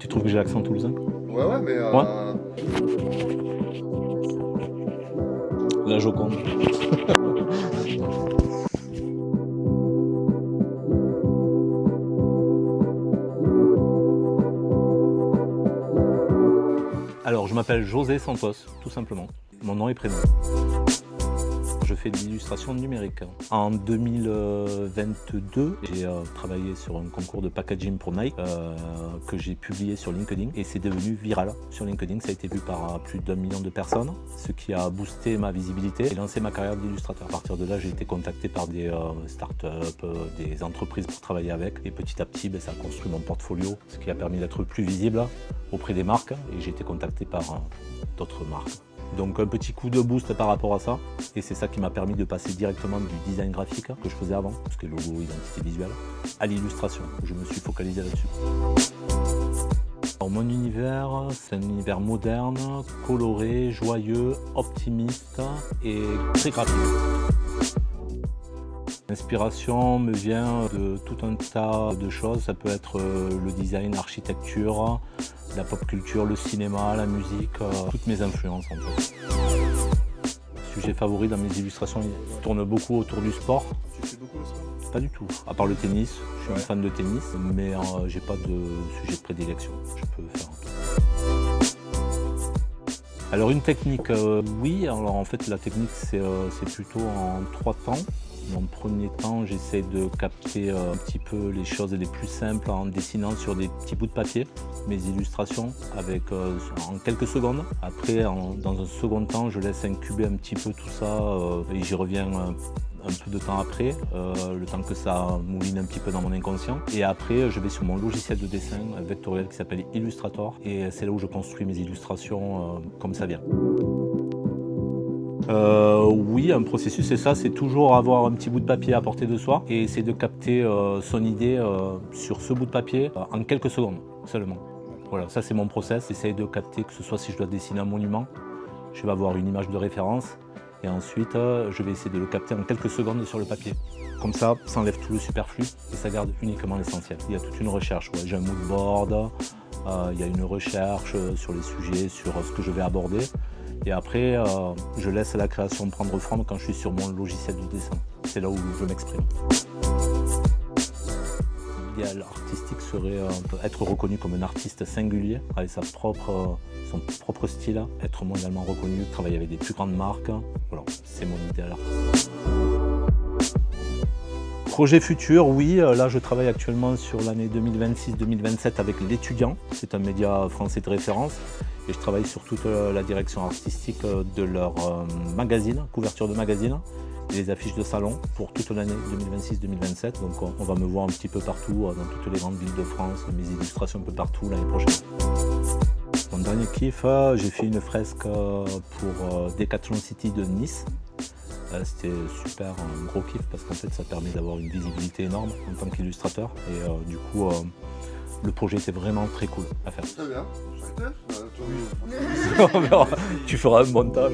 Tu trouves que j'ai l'accent toulousain? Ouais, mais... Ouais. La Joconde. Alors, je m'appelle José Santos, tout simplement. Mon nom et prénom. Je fais de l'illustration numérique. En 2022, j'ai travaillé sur un concours de packaging pour Nike que j'ai publié sur LinkedIn et c'est devenu viral. Sur LinkedIn, ça a été vu par plus d'1 million de personnes, ce qui a boosté ma visibilité et lancé ma carrière d'illustrateur. À partir de là, j'ai été contacté par des startups, des entreprises pour travailler avec et petit à petit, ça a construit mon portfolio, ce qui a permis d'être plus visible auprès des marques et j'ai été contacté par d'autres marques. Donc un petit coup de boost par rapport à ça et c'est ça qui m'a permis de passer directement du design graphique que je faisais avant, tout ce qui est logo, identité visuelle, à l'illustration. Je me suis focalisé là-dessus. Alors, mon univers, c'est un univers moderne, coloré, joyeux, optimiste et très graphique. L'inspiration me vient de tout un tas de choses, ça peut être le design, l'architecture, la pop culture, le cinéma, la musique, toutes mes influences en fait. Le sujet favori dans mes illustrations, il tourne beaucoup autour du sport. Tu fais beaucoup le sport? Pas du tout, à part le tennis, je suis un fan de tennis, mais j'ai pas de sujet de prédilection, je peux faire tout. Alors une technique, oui, alors en fait la technique c'est plutôt en 3 temps. Dans le premier temps, j'essaie de capter un petit peu les choses les plus simples en dessinant sur des petits bouts de papier mes illustrations en quelques secondes. Après, dans un second temps, je laisse incuber un petit peu tout ça et j'y reviens un peu de temps après, le temps que ça mouline un petit peu dans mon inconscient. Et après, je vais sur mon logiciel de dessin vectoriel qui s'appelle Illustrator et c'est là où je construis mes illustrations comme ça vient. Oui, un processus, c'est ça, c'est toujours avoir un petit bout de papier à portée de soi et essayer de capter son idée sur ce bout de papier en quelques secondes seulement. Voilà, ça c'est mon process, essayer de capter que ce soit si je dois dessiner un monument, je vais avoir une image de référence et ensuite je vais essayer de le capter en quelques secondes sur le papier. Comme ça enlève tout le superflu et ça garde uniquement l'essentiel. Il y a toute une recherche, j'ai un mood board, il y a une recherche sur les sujets, sur ce que je vais aborder. Et après, je laisse la création prendre forme quand je suis sur mon logiciel du dessin. C'est là où je m'exprime. L'idéal artistique serait être reconnu comme un artiste singulier, avec son propre style, être mondialement reconnu, travailler avec des plus grandes marques. Voilà, c'est mon idéal artistique. Projet futur, oui, là je travaille actuellement sur l'année 2026-2027 avec l'Étudiant, c'est un média français de référence et je travaille sur toute la direction artistique de leur magazine, couverture de magazine et les affiches de salon pour toute l'année 2026-2027. Donc on va me voir un petit peu partout, dans toutes les grandes villes de France, mes illustrations un peu partout l'année prochaine. Mon dernier kiff, j'ai fait une fresque pour Decathlon City de Nice. C'était super, un gros kiff parce qu'en fait ça permet d'avoir une visibilité énorme en tant qu'illustrateur et du coup le projet était vraiment très cool à faire. Très bien, On verra. Tu feras un montage.